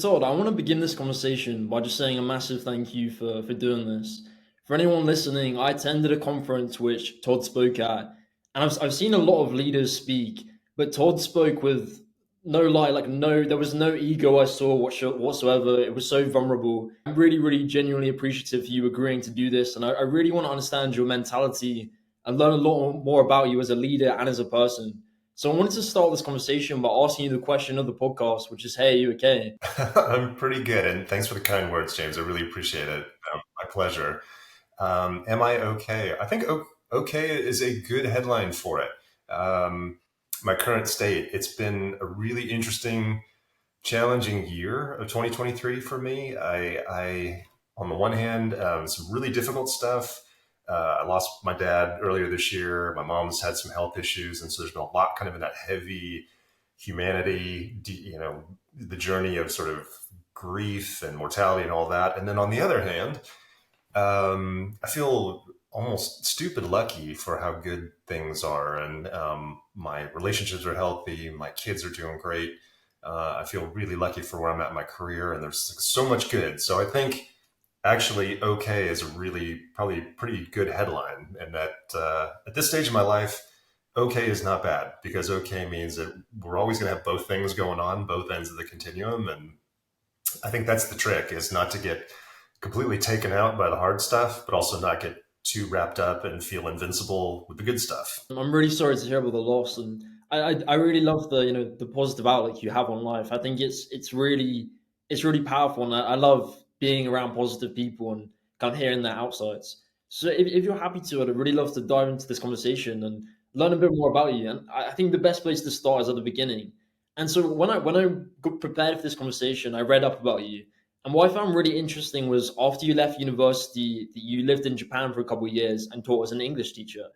Todd, I want to begin this conversation by just saying a massive thank you for doing this. For anyone listening, I attended a conference which Todd spoke at, and I've seen a lot of leaders speak, but Todd spoke with no lie, like no, there was no ego I saw whatsoever. It was so vulnerable. I'm really, really genuinely appreciative for you agreeing to do this, and I really want to understand your mentality and learn a lot more about you as a leader and as a person. So I wanted to start this conversation by asking you the question of the podcast, which is, hey, are you okay? I'm pretty good, and thanks for the kind words, James. I really appreciate it. My pleasure. Am I okay? I think okay is a good headline for it. My current state, it's been a really interesting, challenging year of 2023 for me. I on the one hand, some really difficult stuff. I lost my dad earlier this year. My mom's had some health issues, and so there's been a lot kind of in that heavy humanity, the journey of sort of grief and mortality and all that. And then on the other hand, I feel almost stupid lucky for how good things are. And my relationships are healthy. My kids are doing great. I feel really lucky for where I'm at in my career, and there's so much good. So I think actually okay is a really probably pretty good headline. And that at this stage of my life, okay is not bad, because okay means that we're always going to have both things going on, both ends of the continuum. And I think that's the trick, is not to get completely taken out by the hard stuff, but also not get too wrapped up and feel invincible with the good stuff. I'm really sorry to hear about the loss, and I really love the the positive outlook you have on life. I think it's really powerful, and I love being around positive people and kind of hearing their outsides. So if you're happy to, I'd really love to dive into this conversation and learn a bit more about you. And I think the best place to start is at the beginning. And so when I got prepared for this conversation, I read up about you. And what I found really interesting was after you left university, that you lived in Japan for a couple of years and taught as an English teacher.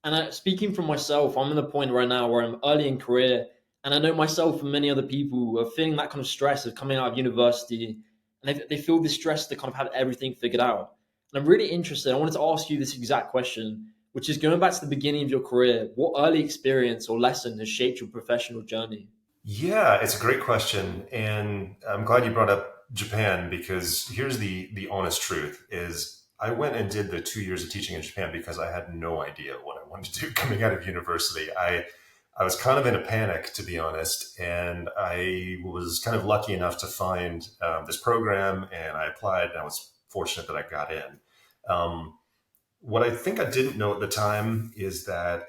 And speaking from myself, I'm in a point right now where I'm early in career, and I know myself and many other people who are feeling that kind of stress of coming out of university, and they feel this stress to kind of have everything figured out. And I'm really interested. I wanted to ask you this exact question, which is going back to the beginning of your career. What early experience or lesson has shaped your professional journey? Yeah, it's a great question, and I'm glad you brought up Japan, because here's the honest truth: is I went and did the 2 years of teaching in Japan because I had no idea what I wanted to do coming out of university. I was kind of in a panic, to be honest, and I was kind of lucky enough to find this program, and I applied, and I was fortunate that I got in. Um, what I think I didn't know at the time is that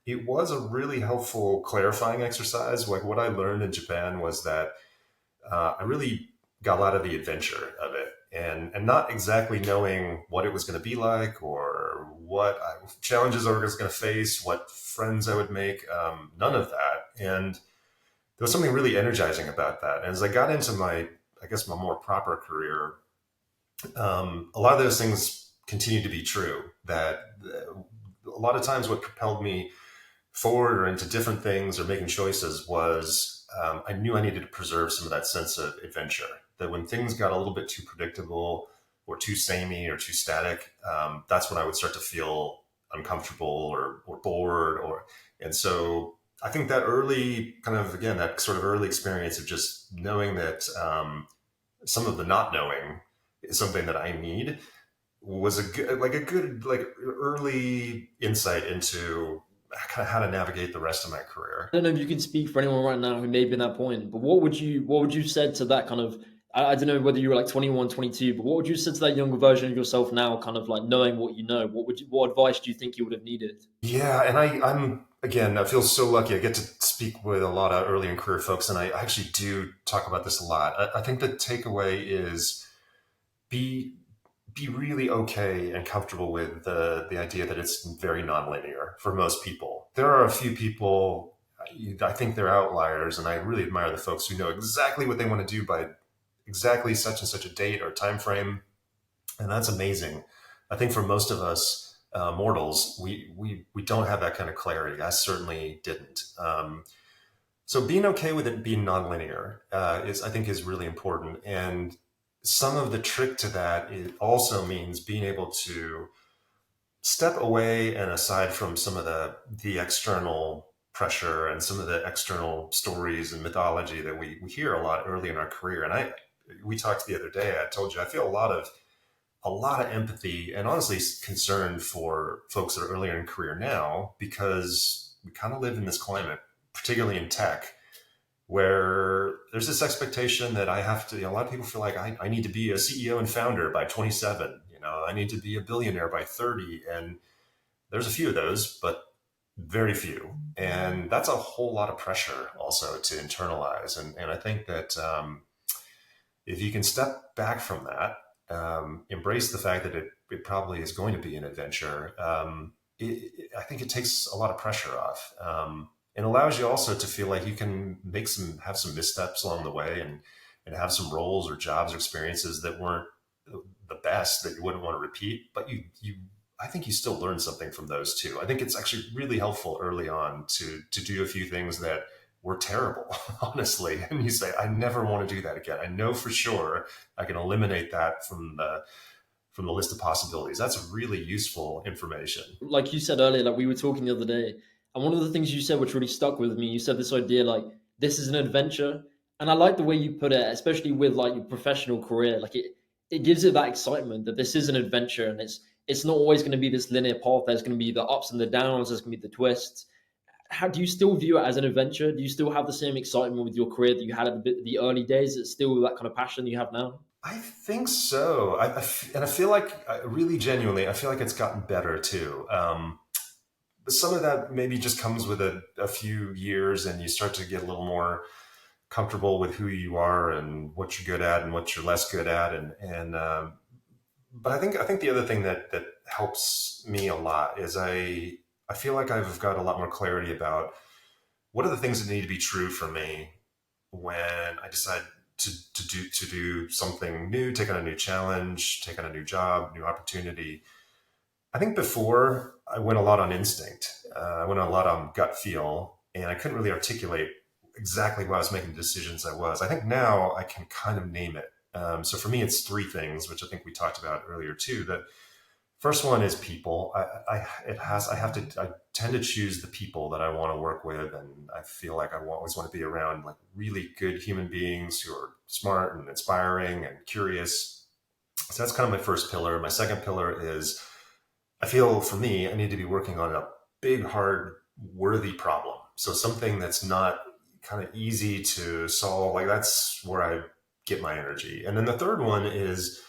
it was a really helpful clarifying exercise. Like, what I learned in Japan was that I really got a lot of the adventure of it, and not exactly knowing what it was going to be like, or challenges I was going to face, what friends I would make, none of that. And there was something really energizing about that. And as I got into I guess, my more proper career, a lot of those things continue to be true. That a lot of times what propelled me forward or into different things or making choices was I knew I needed to preserve some of that sense of adventure. That when things got a little bit too predictable or too samey or too static, that's when I would start to feel uncomfortable or bored. And so I think that early kind of, again, that sort of early experience of just knowing that some of the not knowing is something that I need was a good early insight into kind of how to navigate the rest of my career. I don't know if you can speak for anyone right now who may be in that point, but what would you said to that kind of I don't know whether you were like 21, 22, but what would you say to that younger version of yourself now, kind of like knowing what you know? What advice do you think you would have needed? Yeah, and I'm again, I feel so lucky. I get to speak with a lot of early in career folks, and I actually do talk about this a lot. I think the takeaway is be be really okay and comfortable with the idea that it's very nonlinear for most people. There are a few people, I think they're outliers, and I really admire the folks who know exactly what they want to do by exactly such and such a date or time frame, and that's amazing. I think for most of us mortals, we don't have that kind of clarity. I certainly didn't. So being okay with it being nonlinear is, I think, is really important. And some of the trick to that, it also means being able to step away and aside from some of the external pressure and some of the external stories and mythology that we hear a lot early in our career. And we talked the other day. I told you I feel a lot of empathy and honestly concern for folks that are earlier in career now, because we kind of live in this climate, particularly in tech, where there's this expectation that I have to, a lot of people feel like I need to be a CEO and founder by 27, I need to be a billionaire by 30. And there's a few of those, but very few. And that's a whole lot of pressure also to internalize. And I think that if you can step back from that, embrace the fact that it probably is going to be an adventure, I think it takes a lot of pressure off. And allows you also to feel like you can have some missteps along the way, and have some roles or jobs or experiences that weren't the best, that you wouldn't want to repeat, but I think you still learn something from those too. I think it's actually really helpful early on to do a few things that were terrible, honestly. And you say, I never want to do that again. I know for sure I can eliminate that from the list of possibilities. That's really useful information. Like you said earlier, like we were talking the other day, and one of the things you said which really stuck with me, you said this idea like this is an adventure, and I like the way you put it, especially with like your professional career. Like it gives it that excitement that this is an adventure, and it's not always going to be this linear path. There's going to be the ups and the downs. There's going to be the twists. How do you still view it as an adventure? Do you still have the same excitement with your career that you had at the early days? It's still that kind of passion you have now? I think so. And I feel like, really genuinely, I feel like it's gotten better too. But some of that maybe just comes with a few years, and you start to get a little more comfortable with who you are and what you're good at and what you're less good at. But I think the other thing that helps me a lot is I feel like I've got a lot more clarity about what are the things that need to be true for me when I decide to do something new, take on a new challenge, take on a new job, new opportunity. I think before I went a lot on instinct. I went a lot on gut feel, and I couldn't really articulate exactly why I was making the decisions I was. I think now I can kind of name it. So for me, it's three things, which I think we talked about earlier too. That first one is people. I tend to choose the people that I want to work with, and I feel like always want to be around like really good human beings who are smart and inspiring and curious. So that's kind of my first pillar. My second pillar is I feel for me, I need to be working on a big, hard, worthy problem. So something that's not kind of easy to solve. Like that's where I get my energy. And then the third one is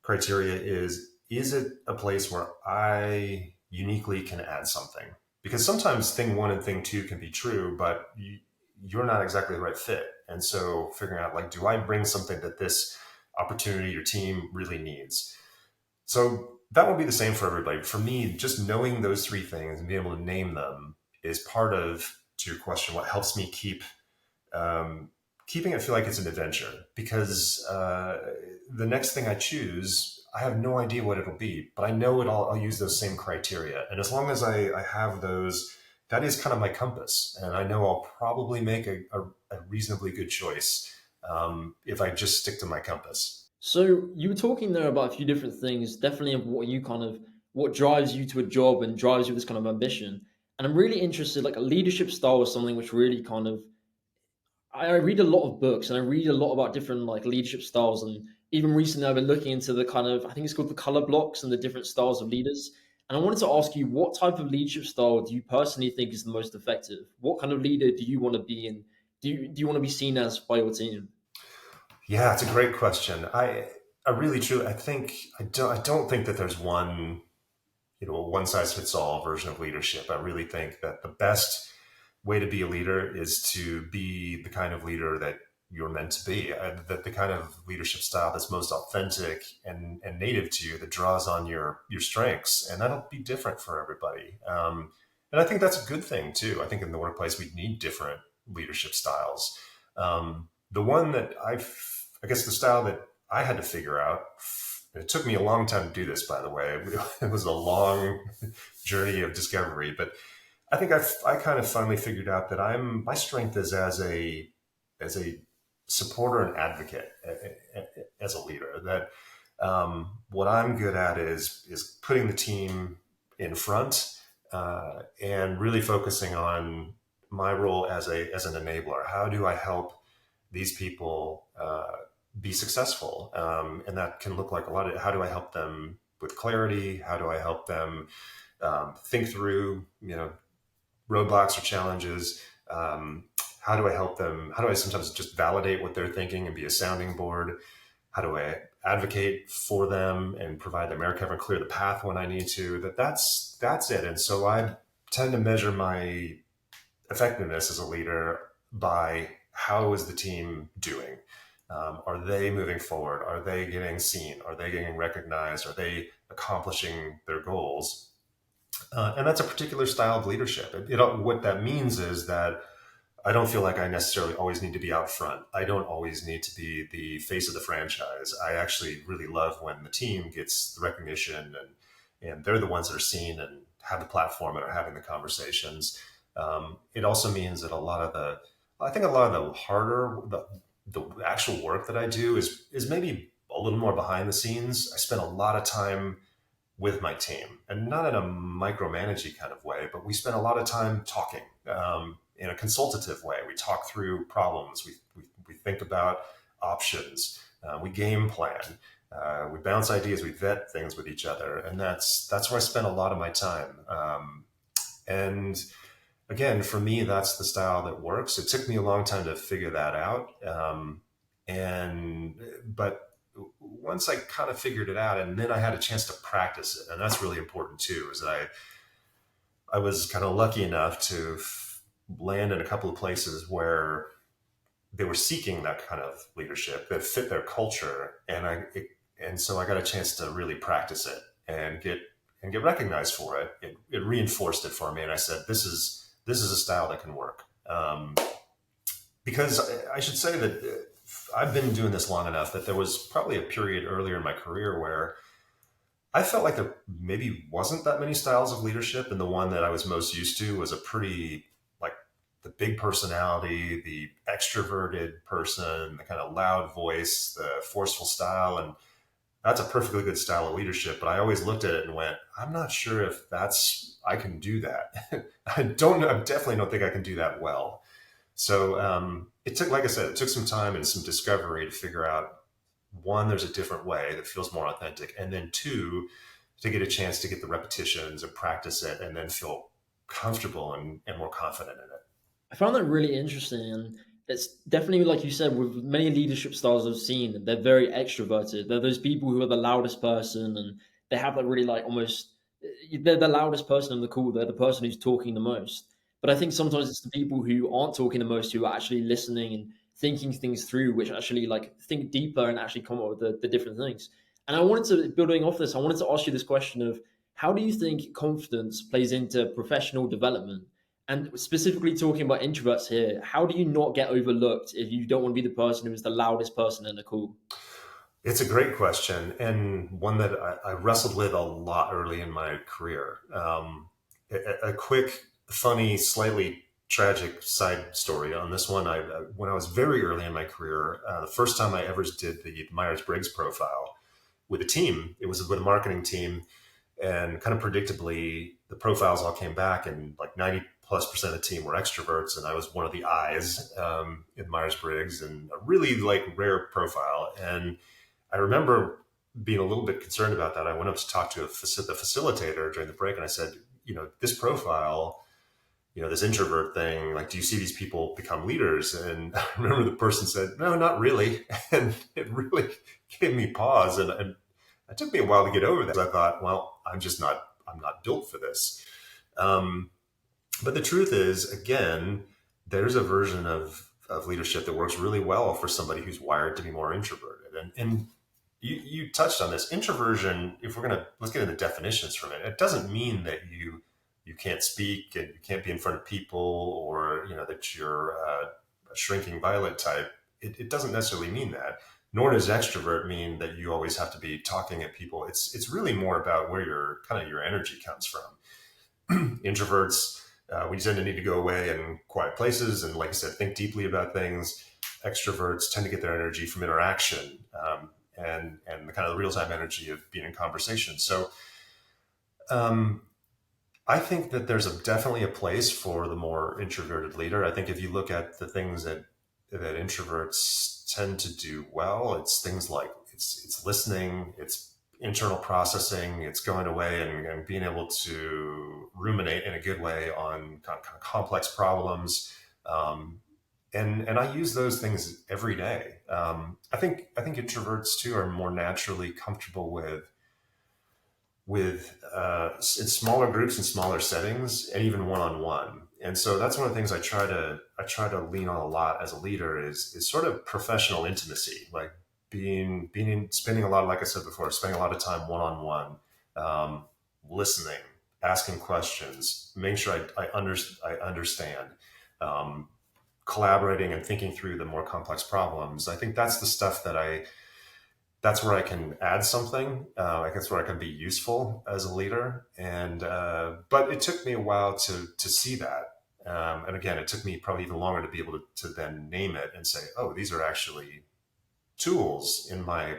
criteria is it a place where I uniquely can add something? Because sometimes thing one and thing two can be true, but you're not exactly the right fit. And so figuring out like, do I bring something that this opportunity or team really needs? So that will be the same for everybody. For me, just knowing those three things and being able to name them is part of, to your question, what helps me keeping it feel like it's an adventure. Because the next thing I choose, I have no idea what it'll be, but I know I'll use those same criteria. And as long as I have those, that is kind of my compass. And I know I'll probably make a reasonably good choice if I just stick to my compass. So you were talking there about a few different things, definitely of what you kind of what drives you to a job and drives you this kind of ambition. And I'm really interested, like a leadership style is something which really kind of I read a lot of books and I read a lot about different like leadership styles. And even recently I've been looking into the kind of I think it's called the color blocks and the different styles of leaders. And I wanted to ask you, what type of leadership style do you personally think is the most effective? What kind of leader do you want to be in? Do you want to be seen as by your team? Yeah, it's a great question. I really truly I think I don't think that there's a one size fits all version of leadership. I really think that the best way to be a leader is to be the kind of leader that you're meant to be. That the kind of leadership style that's most authentic and native to you, that draws on your strengths, and that'll be different for everybody. And I think that's a good thing too. I think in the workplace we need different leadership styles. The one that I guess the style that I had to figure out. It took me a long time to do this, by the way. It was a long journey of discovery, but I think I kind of finally figured out that my strength is as a supporter and advocate, as a leader. That what I'm good at is putting the team in front, and really focusing on my role as an enabler? How do I help these people be successful? And that can look like a lot of, how do I help them with clarity? How do I help them think through, roadblocks or challenges? How do I help them? How do I sometimes just validate what they're thinking and be a sounding board? How do I advocate for them and provide the merit cover and clear the path when I need to? That's it. And so I tend to measure my effectiveness as a leader by how is the team doing? Are they moving forward? Are they getting seen? Are they getting recognized? Are they accomplishing their goals? And that's a particular style of leadership. What that means is that I don't feel like I necessarily always need to be out front. I don't always need to be the face of the franchise. I actually really love when the team gets the recognition and they're the ones that are seen and have the platform and are having the conversations. It also means that I think a lot of the actual work that I do is maybe a little more behind the scenes. I spend a lot of time with my team, and not in a micromanaging kind of way, but we spend a lot of time talking in a consultative way. We talk through problems. We think about options. We game plan. We bounce ideas. We vet things with each other, and that's where I spend a lot of my time. And again, for me, that's the style that works. It took me a long time to figure that out, but once I kind of figured it out, and then I had a chance to practice it, and that's really important too. Is that I was kind of lucky enough to land in a couple of places where they were seeking that kind of leadership that fit their culture, and so I got a chance to really practice it and get recognized for it. It reinforced it for me, and I said, this is a style that can work. Because I should say that I've been doing this long enough that there was probably a period earlier in my career where I felt like there maybe wasn't that many styles of leadership. And the one that I was most used to was a pretty, like, the big personality, the extroverted person, the kind of loud voice, the forceful style. And that's a perfectly good style of leadership. But I always looked at it and went, I'm not sure if I can do that. I definitely don't think I can do that well. So it took, like I said, it took some time and some discovery to figure out, one, there's a different way that feels more authentic, and then two, to get a chance to get the repetitions and practice it, and then feel comfortable and more confident in it. I found that really interesting, and it's definitely like you said with many leadership styles I've seen. They're very extroverted. They're those people who are the loudest person, and they have that really like almost they're the loudest person in the call. They're the person who's talking the most. But I think sometimes it's the people who aren't talking the most who are actually listening and thinking things through, which actually like think deeper and actually come up with the different things. And I wanted to building off this, I wanted to ask you this question of how do you think confidence plays into professional development? And specifically talking about introverts here, how do you not get overlooked if you don't want to be the person who is the loudest person in the call? It's a great question, and one that I wrestled with a lot early in my career. A quick, funny, slightly tragic side story on this one. When I was very early in my career, the first time I ever did the Myers-Briggs profile with a team, it was with a marketing team, and kind of predictably, the profiles all came back, and like 90+% of the team were extroverts, and I was one of the I's in Myers-Briggs, and a really like rare profile. And I remember being a little bit concerned about that. I went up to talk to the facilitator during the break, and I said, this profile, this introvert thing, like, do you see these people become leaders? And I remember the person said, no, not really. And it really gave me pause. And it took me a while to get over that. I thought, well, I'm not built for this. But the truth is, again, there's a version of leadership that works really well for somebody who's wired to be more introverted. And you touched on this introversion. If let's get into definitions from it. It doesn't mean that you can't speak and you can't be in front of people, or that you're a shrinking violet type. It doesn't necessarily mean that. Nor does extrovert mean that you always have to be talking at people. It's really more about where your energy comes from. Introverts, we tend to need to go away in quiet places and, like I said, think deeply about things. Extroverts tend to get their energy from interaction, and the kind of real time energy of being in conversation. So I think that there's definitely a place for the more introverted leader. I think if you look at the things that introverts tend to do well, it's things like it's listening, it's internal processing, it's going away and being able to ruminate in a good way on kind of complex problems. Um, and I use those things every day. I think introverts too are more naturally comfortable with in smaller groups and smaller settings and even one-on-one. And so that's one of the things I try to lean on a lot as a leader is sort of professional intimacy, like spending a lot, like I said before, spending a lot of time one-on-one, um, listening, asking questions, making sure I understand, um, collaborating and thinking through the more complex problems. I think that's the stuff that's where I can add something. Like that's where I can be useful as a leader. And but it took me a while to see that. And again, it took me probably even longer to be able to then name it and say, oh, these are actually tools in my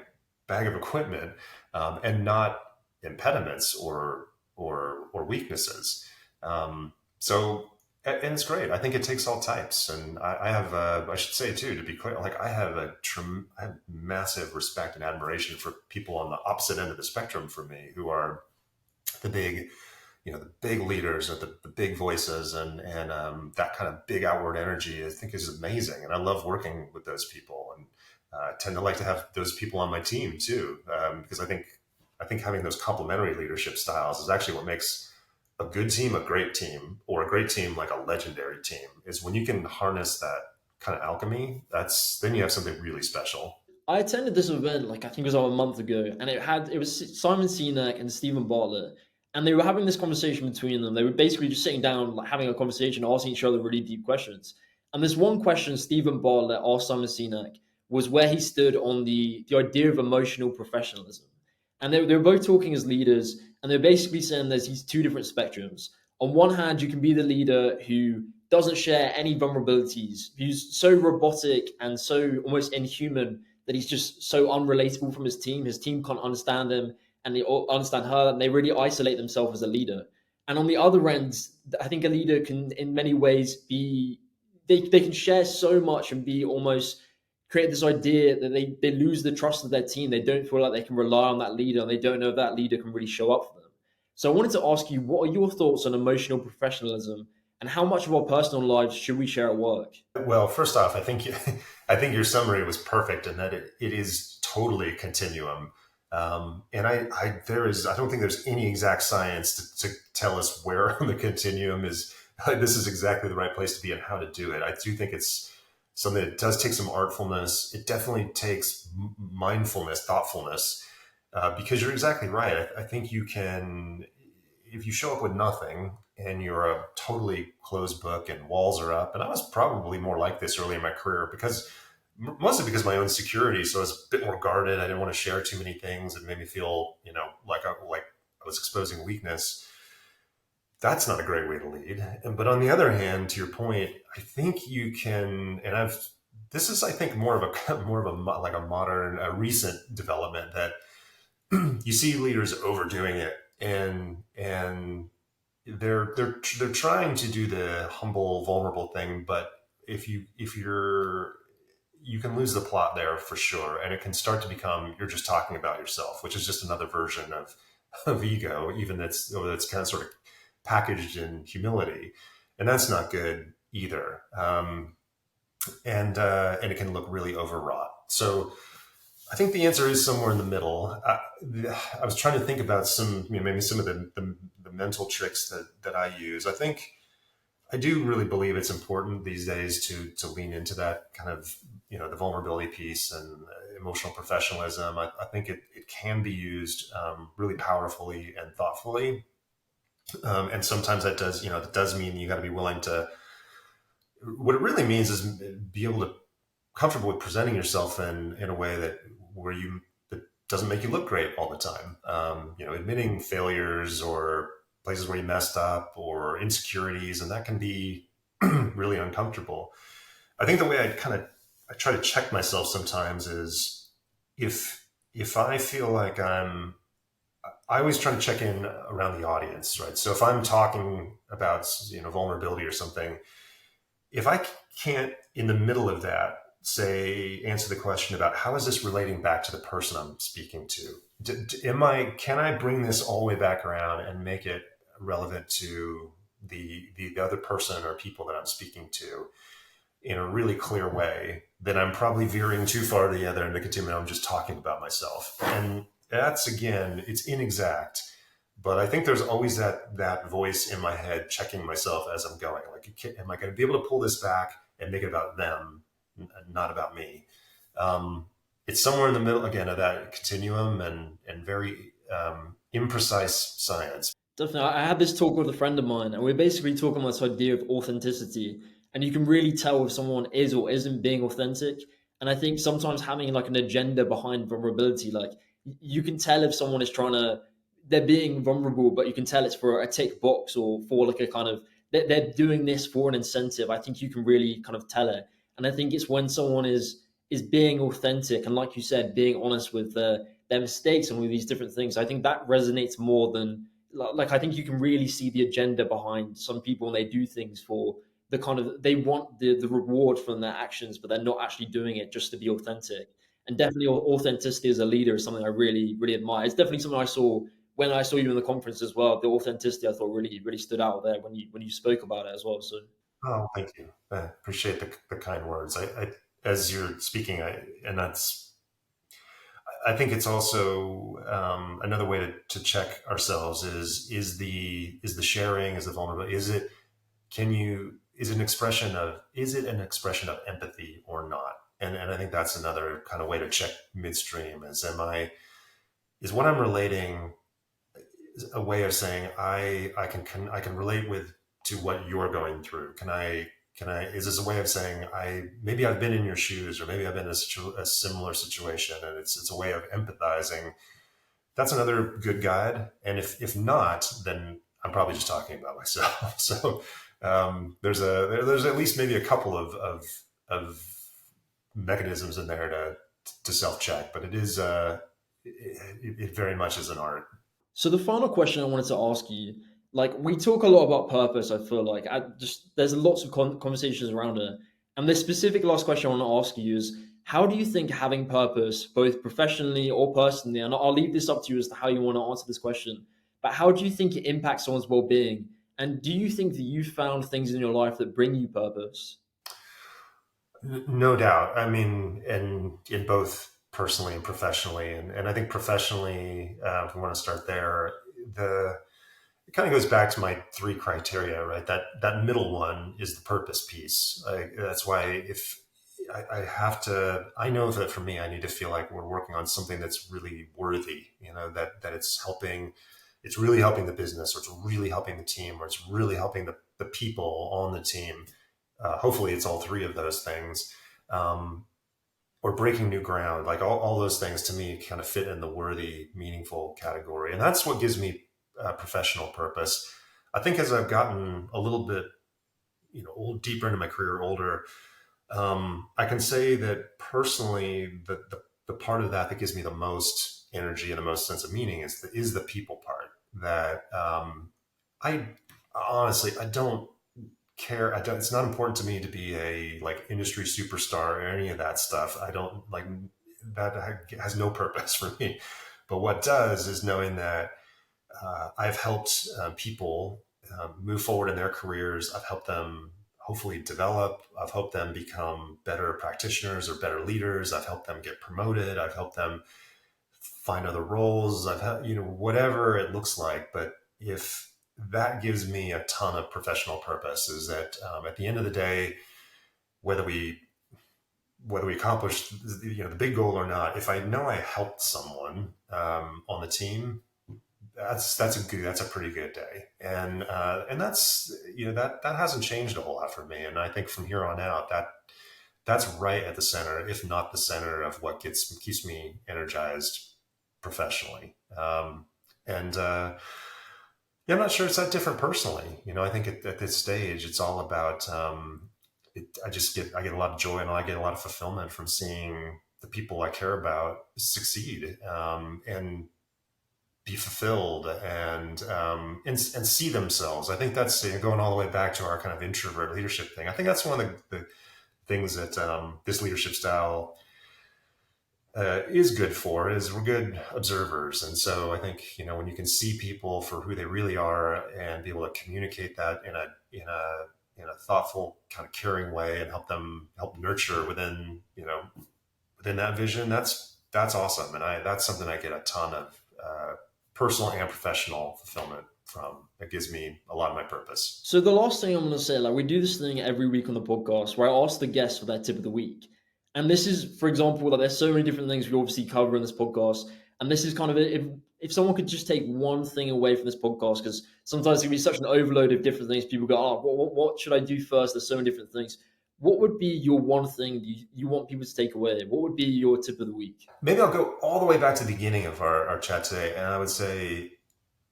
bag of equipment, and not impediments or weaknesses. So and it's great. I think it takes all types, and I have I should say too, to be clear, like I have massive respect and admiration for people on the opposite end of the spectrum for me, who are the big, the big leaders or the big voices, and that kind of big outward energy. I think is amazing, and I love working with those people, and tend to like to have those people on my team too, because I think having those complementary leadership styles is actually what makes a good team a great team, or a great team like a legendary team. Is when you can harness that kind of alchemy. That's then you have something really special. I attended this event like I think it was about a month ago, and it was Simon Sinek and Stephen Bartlett, and they were having this conversation between them. They were basically just sitting down, like having a conversation, asking each other really deep questions. And this one question Stephen Bartlett asked Simon Sinek was where he stood on the idea of emotional professionalism. And they were both talking as leaders, and they're basically saying there's these two different spectrums. On one hand, you can be the leader who doesn't share any vulnerabilities, who's so robotic and so almost inhuman that he's just so unrelatable from his team. His team can't understand him and they all understand her, and they really isolate themselves as a leader. And on the other end, I think a leader can, in many ways, they can share so much and be almost create this idea that they lose the trust of their team. They don't feel like they can rely on that leader, and they don't know if that leader can really show up for them. So I wanted to ask you, what are your thoughts on emotional professionalism, and how much of our personal lives should we share at work? Well, first off, I think your summary was perfect in that it is totally a continuum. And I don't think there's any exact science to tell us where on the continuum is like, this is exactly the right place to be and how to do it. I do think it's something that does take some artfulness. It definitely takes mindfulness, thoughtfulness, because you're exactly right. I think you can, if you show up with nothing and you're a totally closed book and walls are up, and I was probably more like this early in my career because mostly because of my own security. So I was a bit more guarded. I didn't want to share too many things. It made me feel, like I was exposing weakness. That's not a great way to lead. But on the other hand, to your point, I think you can, and this is, I think, more of a more of like a modern, a recent development that you see leaders overdoing it, and they're trying to do the humble, vulnerable thing, but if you can lose the plot there for sure, and it can start to become you're just talking about yourself, which is just another version of ego, even that's kind of sort of packaged in humility, and that's not good either. And it can look really overwrought. So I think the answer is somewhere in the middle. I was trying to think about some, maybe some of the mental tricks that I use. I think I do really believe it's important these days to lean into that kind of, the vulnerability piece and emotional professionalism. I think it can be used really powerfully and thoughtfully. And sometimes that does mean you got to be willing to, what it really means is be able to comfortable with presenting yourself in a way that doesn't make you look great all the time. Admitting failures or places where you messed up or insecurities, and that can be really uncomfortable. I think the way I try to check myself sometimes is if I feel like I always try to check in around the audience, right? So if I'm talking about vulnerability or something, if I can't in the middle of that say answer the question about how is this relating back to the person I'm speaking to, can I bring this all the way back around and make it relevant to the other person or people that I'm speaking to in a really clear way, then I'm probably veering too far to the other end of the continuum. I'm just talking about myself. And that's, again, it's inexact. But I think there's always that voice in my head checking myself as I'm going. Like, am I going to be able to pull this back and make it about them, not about me? It's somewhere in the middle, again, of that continuum and very imprecise science. Definitely. I had this talk with a friend of mine, and we're basically talking about this idea of authenticity. And you can really tell if someone is or isn't being authentic. And I think sometimes having like an agenda behind vulnerability, like you can tell if someone is trying to, they're being vulnerable, but you can tell it's for a tick box or for like a kind of, they're doing this for an incentive. I think you can really kind of tell it. And I think it's when someone is being authentic and, like you said, being honest with their mistakes and with these different things. I think that resonates more than like I think you can really see the agenda behind some people and they do things for the kind of they want the reward from their actions, but they're not actually doing it just to be authentic. And definitely authenticity as a leader is something I really, really admire. It's definitely something I saw when I saw you in the conference as well. The authenticity I thought really, really stood out there when you spoke about it as well. So Oh, thank you. I appreciate the kind words. As you're speaking, and I think it's also another way to check ourselves is the sharing, is the vulnerability, is it an expression of empathy or not? And I think that's another kind of way to check midstream is what I'm relating a way of saying I can relate with to what you're going through. Can I is this a way of saying maybe I've been in your shoes, or maybe I've been in a similar situation, and it's a way of empathizing. That's another good guide. And if not, then I'm probably just talking about myself. So there's at least maybe a couple of mechanisms in there to self check, but it very much is an art. So the final question I wanted to ask you, like we talk a lot about purpose. I feel like there's lots of conversations around it, and the specific last question I want to ask you is, how do you think having purpose, both professionally or personally, and I'll leave this up to you as to how you want to answer this question, but how do you think it impacts someone's well-being, and do you think that you found things in your life that bring you purpose? No doubt. I mean, and in both personally and professionally, and I think professionally, if we want to start there, it kind of goes back to my three criteria, right? That middle one is the purpose piece. That's why if I have to, I know that for me, I need to feel like we're working on something that's really worthy. That it's really helping the business, or it's really helping the team, or it's really helping the people on the team. Hopefully, it's all three of those things. Um, or breaking new ground, like all those things to me kind of fit in the worthy, meaningful category. And that's what gives me professional purpose. I think as I've gotten a little bit, deeper into my career, older, I can say that personally, the part of that gives me the most energy and the most sense of meaning is the people part. That I honestly, I don't care. It's not important to me to be a like industry superstar or any of that stuff. I don't like that. Has no purpose for me. But what does is knowing that I've helped people move forward in their careers. I've helped them hopefully develop. I've helped them become better practitioners or better leaders. I've helped them get promoted. I've helped them find other roles. I've had, whatever it looks like. But if that gives me a ton of professional purpose, is that at the end of the day, whether we accomplish the big goal or not, if I know I helped someone on the team, that's a pretty good day, and that's that hasn't changed a whole lot for me. And I think from here on out, that's right at the center, if not the center, of what keeps me energized professionally. And Yeah, I'm not sure it's that different personally. I think at this stage, it's all about. I get a lot of joy and I get a lot of fulfillment from seeing the people I care about succeed. And be fulfilled and see themselves. I think that's going all the way back to our kind of introvert leadership thing. I think that's one of the things that this leadership style is good for, is we're good observers. And so I think, when you can see people for who they really are and be able to communicate that in a thoughtful, kind of caring way, and help nurture within that vision, that's awesome. And that's something I get a ton of personal and professional fulfillment from. It gives me a lot of my purpose. So the last thing I'm going to say, like we do this thing every week on the podcast where I ask the guests for their tip of the week. And this is, for example, that there's so many different things we obviously cover in this podcast. And this is kind of if someone could just take one thing away from this podcast, because sometimes it can be such an overload of different things. People go, oh, what should I do first? There's so many different things. What would be your one thing you want people to take away? What would be your tip of the week? Maybe I'll go all the way back to the beginning of our chat today. And I would say,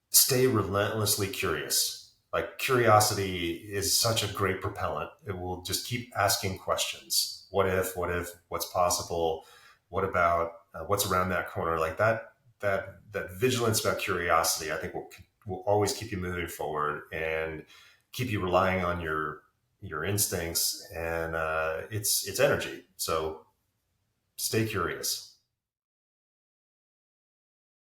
stay relentlessly curious. Like, curiosity is such a great propellant. It will just keep asking questions. What if, what's possible? What about, what's around that corner? Like that vigilance about curiosity, I think will always keep you moving forward and keep you relying on your instincts, and it's energy. So stay curious.